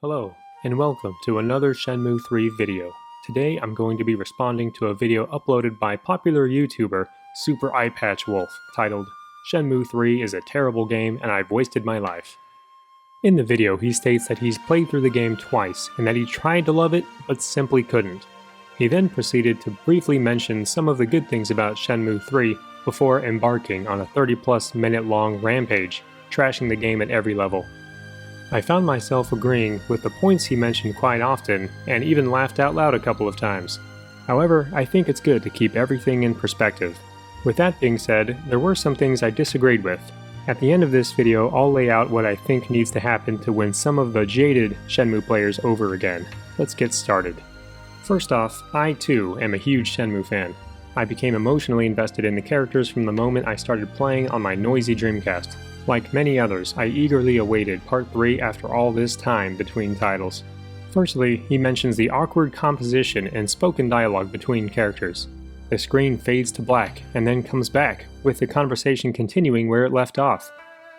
Hello, and welcome to another Shenmue 3 video. Today I'm going to be responding to a video uploaded by popular YouTuber Super Eyepatch Wolf titled Shenmue 3 is a terrible game and I've wasted my life. In the video he states that he's played through the game twice and that he tried to love it but simply couldn't. He then proceeded to briefly mention some of the good things about Shenmue 3 before embarking on a 30+ minute long rampage, trashing the game at every level. I found myself agreeing with the points he mentioned quite often, and even laughed out loud a couple of times. However, I think it's good to keep everything in perspective. With that being said, there were some things I disagreed with. At the end of this video, I'll lay out what I think needs to happen to win some of the jaded Shenmue players over again. Let's get started. First off, I too am a huge Shenmue fan. I became emotionally invested in the characters from the moment I started playing on my noisy Dreamcast. Like many others, I eagerly awaited Part 3 after all this time between titles. Firstly, he mentions the awkward composition and spoken dialogue between characters. The screen fades to black and then comes back, with the conversation continuing where it left off.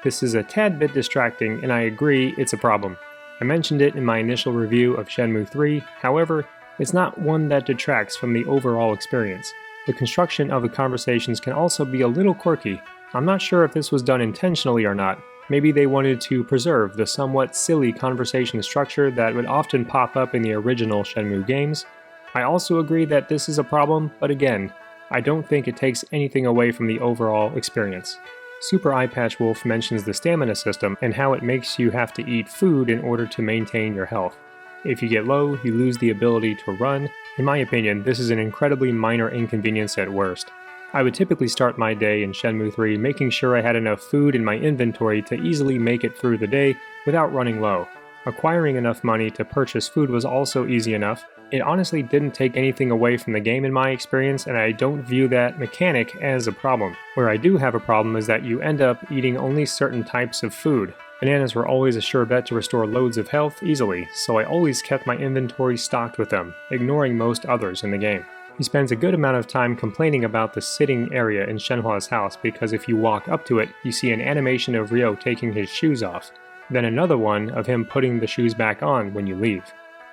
This is a tad bit distracting, and I agree it's a problem. I mentioned it in my initial review of Shenmue 3, however, it's not one that detracts from the overall experience. The construction of the conversations can also be a little quirky. I'm not sure if this was done intentionally or not. Maybe they wanted to preserve the somewhat silly conversation structure that would often pop up in the original Shenmue games. I also agree that this is a problem, but again, I don't think it takes anything away from the overall experience. Super Eyepatch Wolf mentions the stamina system and how it makes you have to eat food in order to maintain your health. If you get low, you lose the ability to run. In my opinion, this is an incredibly minor inconvenience at worst. I would typically start my day in Shenmue 3 making sure I had enough food in my inventory to easily make it through the day without running low. Acquiring enough money to purchase food was also easy enough. It honestly didn't take anything away from the game in my experience, and I don't view that mechanic as a problem. Where I do have a problem is that you end up eating only certain types of food. Bananas were always a sure bet to restore loads of health easily, so I always kept my inventory stocked with them, ignoring most others in the game. He spends a good amount of time complaining about the sitting area in Shenhua's house because if you walk up to it, you see an animation of Ryo taking his shoes off, then another one of him putting the shoes back on when you leave.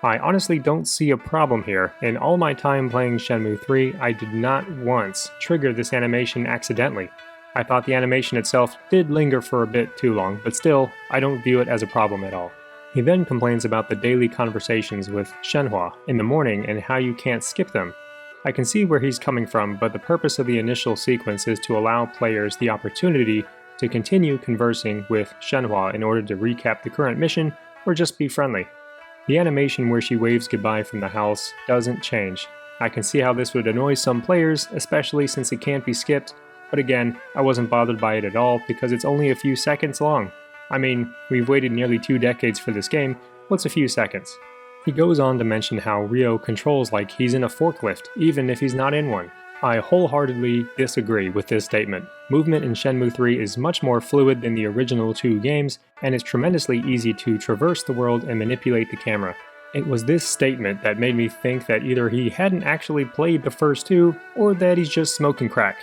I honestly don't see a problem here. In all my time playing Shenmue 3, I did not once trigger this animation accidentally. I thought the animation itself did linger for a bit too long, but still, I don't view it as a problem at all. He then complains about the daily conversations with Shenhua in the morning and how you can't skip them. I can see where he's coming from, but the purpose of the initial sequence is to allow players the opportunity to continue conversing with Shenhua in order to recap the current mission or just be friendly. The animation where she waves goodbye from the house doesn't change. I can see how this would annoy some players, especially since it can't be skipped, but again, I wasn't bothered by it at all because it's only a few seconds long. I mean, we've waited nearly 2 decades for this game, what's a few seconds? He goes on to mention how Ryo controls like he's in a forklift, even if he's not in one. I wholeheartedly disagree with this statement. Movement in Shenmue 3 is much more fluid than the original 2 games, and it's tremendously easy to traverse the world and manipulate the camera. It was this statement that made me think that either he hadn't actually played the first 2, or that he's just smoking crack.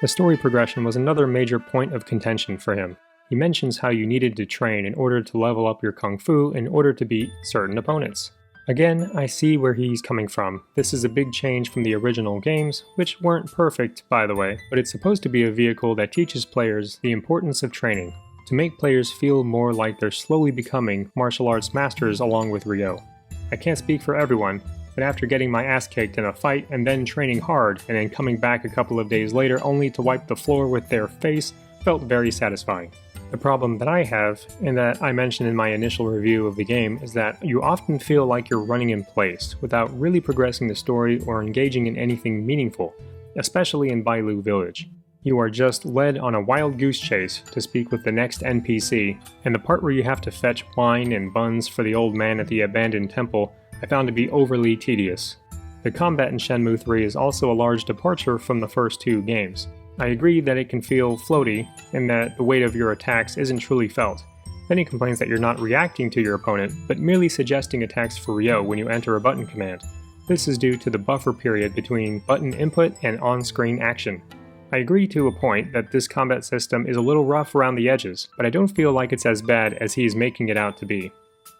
The story progression was another major point of contention for him. He mentions how you needed to train in order to level up your kung fu in order to beat certain opponents. Again, I see where he's coming from. This is a big change from the original games, which weren't perfect, by the way, but it's supposed to be a vehicle that teaches players the importance of training, to make players feel more like they're slowly becoming martial arts masters along with Ryo. I can't speak for everyone, but after getting my ass kicked in a fight and then training hard and then coming back a couple of days later only to wipe the floor with their face felt very satisfying. The problem that I have, and that I mentioned in my initial review of the game, is that you often feel like you're running in place without really progressing the story or engaging in anything meaningful, especially in Bailu Village. You are just led on a wild goose chase to speak with the next NPC, and the part where you have to fetch wine and buns for the old man at the abandoned temple I found to be overly tedious. The combat in Shenmue 3 is also a large departure from the first 2 games. I agree that it can feel floaty, and that the weight of your attacks isn't truly felt. Then he complains that you're not reacting to your opponent, but merely suggesting attacks for Ryo when you enter a button command. This is due to the buffer period between button input and on-screen action. I agree to a point that this combat system is a little rough around the edges, but I don't feel like it's as bad as he is making it out to be.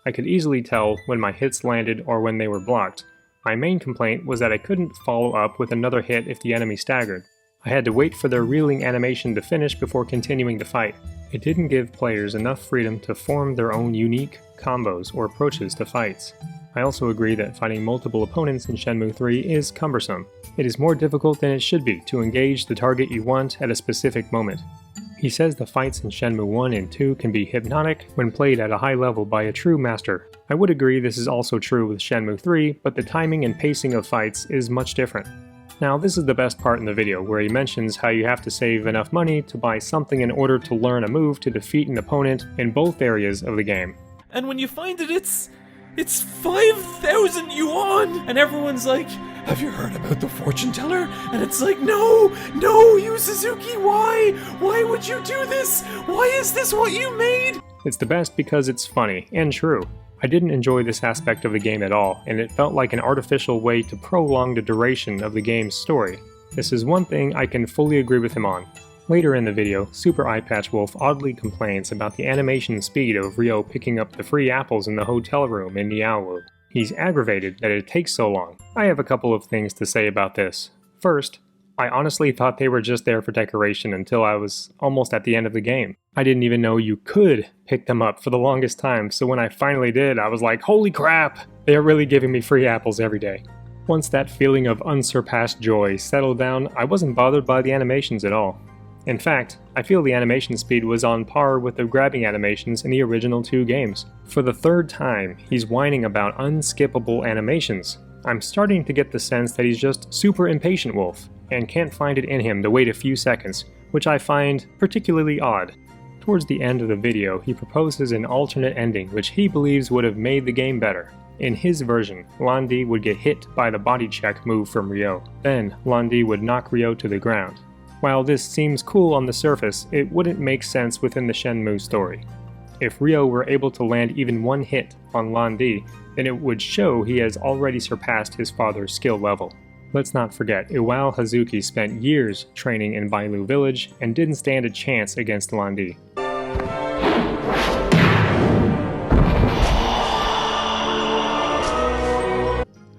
I could easily tell when my hits landed or when they were blocked. My main complaint was that I couldn't follow up with another hit if the enemy staggered. I had to wait for their reeling animation to finish before continuing the fight. It didn't give players enough freedom to form their own unique combos or approaches to fights. I also agree that fighting multiple opponents in Shenmue 3 is cumbersome. It is more difficult than it should be to engage the target you want at a specific moment. He says the fights in Shenmue 1 and 2 can be hypnotic when played at a high level by a true master. I would agree this is also true with Shenmue 3, but the timing and pacing of fights is much different. Now, this is the best part in the video, where he mentions how you have to save enough money to buy something in order to learn a move to defeat an opponent in both areas of the game. And when you find it, it's 5,000 yuan! And everyone's like, have you heard about the fortune teller? And it's like, no, Yu Suzuki, why? Why would you do this? Why is this what you made? It's the best because it's funny and true. I didn't enjoy this aspect of the game at all, and it felt like an artificial way to prolong the duration of the game's story. This is one thing I can fully agree with him on. Later in the video, Super Eyepatch Wolf oddly complains about the animation speed of Ryo picking up the free apples in the hotel room in Niaowu. He's aggravated that it takes so long. I have a couple of things to say about this. First, I honestly thought they were just there for decoration until I was almost at the end of the game. I didn't even know you could pick them up for the longest time, so when I finally did, I was like, holy crap! They are really giving me free apples every day. Once that feeling of unsurpassed joy settled down, I wasn't bothered by the animations at all. In fact, I feel the animation speed was on par with the grabbing animations in the original 2 games. For the third time, he's whining about unskippable animations. I'm starting to get the sense that he's just super impatient wolf, and can't find it in him to wait a few seconds, which I find particularly odd. Towards the end of the video, he proposes an alternate ending which he believes would have made the game better. In his version, Lan Di would get hit by the body check move from Ryo. Then, Lan Di would knock Ryo to the ground. While this seems cool on the surface, it wouldn't make sense within the Shenmue story. If Ryo were able to land even one hit on Lan Di, then it would show he has already surpassed his father's skill level. Let's not forget, Iwao Hazuki spent years training in Bailu Village and didn't stand a chance against Lan Di.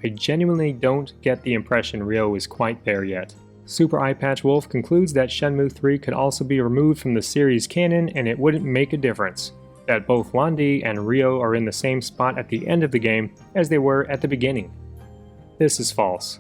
I genuinely don't get the impression Ryo is quite there yet. Super Eyepatch Wolf concludes that Shenmue 3 could also be removed from the series canon and it wouldn't make a difference, that both Lan Di and Ryo are in the same spot at the end of the game as they were at the beginning. This is false.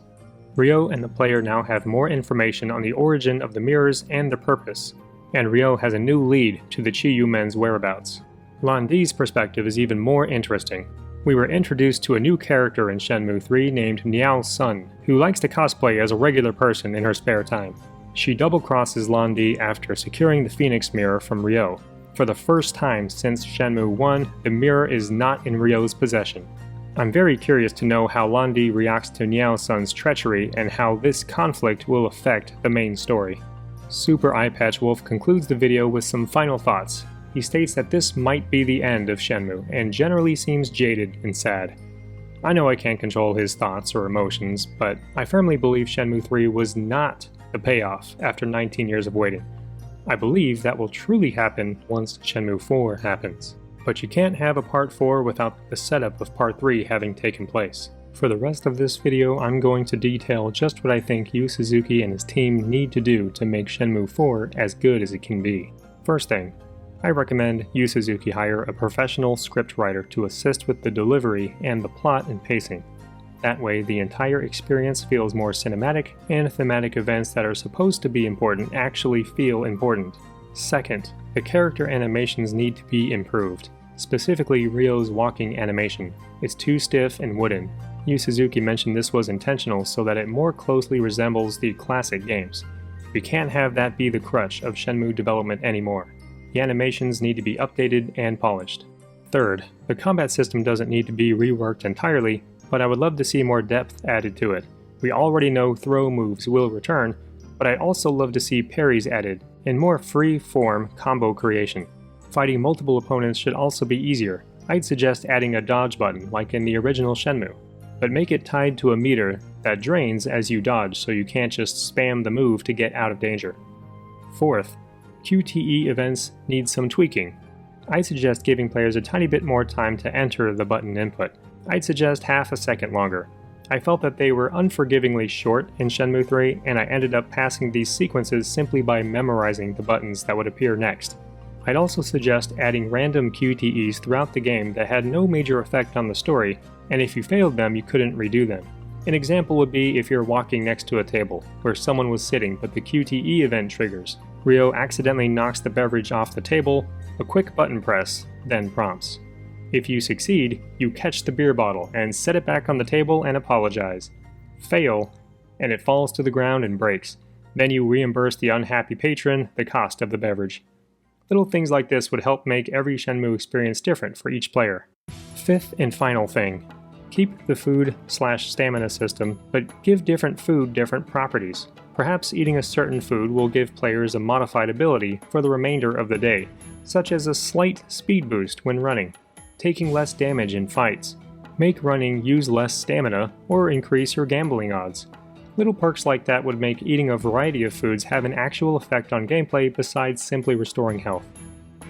Ryo and the player now have more information on the origin of the mirrors and their purpose, and Ryo has a new lead to the Chiyu men's whereabouts. Lan Di's perspective is even more interesting. We were introduced to a new character in Shenmue 3 named Niao Sun, who likes to cosplay as a regular person in her spare time. She double-crosses Lan Di after securing the Phoenix Mirror from Ryo. For the first time since Shenmue 1, the mirror is not in Ryo's possession. I'm very curious to know how Lan Di reacts to Niao Sun's treachery and how this conflict will affect the main story. Super Eyepatch Wolf concludes the video with some final thoughts. He states that this might be the end of Shenmue, and generally seems jaded and sad. I know I can't control his thoughts or emotions, but I firmly believe Shenmue 3 was not the payoff after 19 years of waiting. I believe that will truly happen once Shenmue 4 happens. But you can't have a Part 4 without the setup of Part 3 having taken place. For the rest of this video, I'm going to detail just what I think Yu Suzuki and his team need to do to make Shenmue 4 as good as it can be. First thing, I recommend Yu Suzuki hire a professional scriptwriter to assist with the delivery and the plot and pacing. That way, the entire experience feels more cinematic, and thematic events that are supposed to be important actually feel important. Second, the character animations need to be improved. Specifically, Ryo's walking animation. It's too stiff and wooden. Yu Suzuki mentioned this was intentional so that it more closely resembles the classic games. We can't have that be the crutch of Shenmue development anymore. The animations need to be updated and polished. Third, the combat system doesn't need to be reworked entirely, but I would love to see more depth added to it. We already know throw moves will return, but I'd also love to see parries added, and more free-form combo creation. Fighting multiple opponents should also be easier. I'd suggest adding a dodge button like in the original Shenmue, but make it tied to a meter that drains as you dodge so you can't just spam the move to get out of danger. Fourth, QTE events need some tweaking. I suggest giving players a tiny bit more time to enter the button input. I'd suggest half a second longer. I felt that they were unforgivingly short in Shenmue 3, and I ended up passing these sequences simply by memorizing the buttons that would appear next. I'd also suggest adding random QTEs throughout the game that had no major effect on the story, and if you failed them, you couldn't redo them. An example would be if you're walking next to a table, where someone was sitting but the QTE event triggers. Ryo accidentally knocks the beverage off the table, a quick button press, then prompts. If you succeed, you catch the beer bottle and set it back on the table and apologize. Fail, and it falls to the ground and breaks. Then you reimburse the unhappy patron the cost of the beverage. Little things like this would help make every Shenmue experience different for each player. Fifth and final thing. Keep the food/stamina system, but give different food different properties. Perhaps eating a certain food will give players a modified ability for the remainder of the day, such as a slight speed boost when running, taking less damage in fights, make running use less stamina, or increase your gambling odds. Little perks like that would make eating a variety of foods have an actual effect on gameplay besides simply restoring health.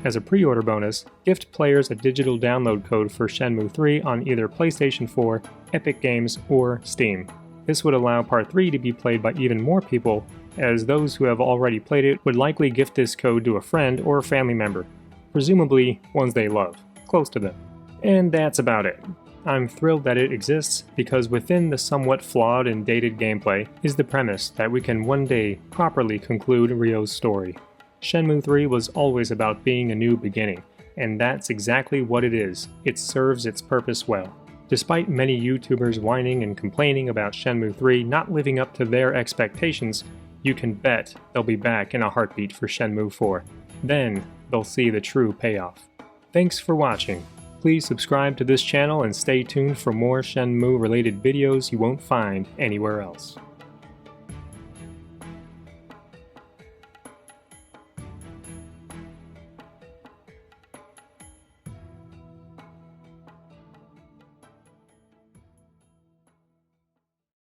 As a pre-order bonus, gift players a digital download code for Shenmue 3 on either PlayStation 4, Epic Games, or Steam. This would allow Part 3 to be played by even more people, as those who have already played it would likely gift this code to a friend or family member, presumably ones they love, close to them. And that's about it. I'm thrilled that it exists because within the somewhat flawed and dated gameplay is the premise that we can one day properly conclude Ryo's story. Shenmue 3 was always about being a new beginning, and that's exactly what it is. It serves its purpose well. Despite many YouTubers whining and complaining about Shenmue 3 not living up to their expectations, you can bet they'll be back in a heartbeat for Shenmue 4. Then, they'll see the true payoff. Thanks for watching. Please subscribe to this channel and stay tuned for more Shenmue related videos you won't find anywhere else.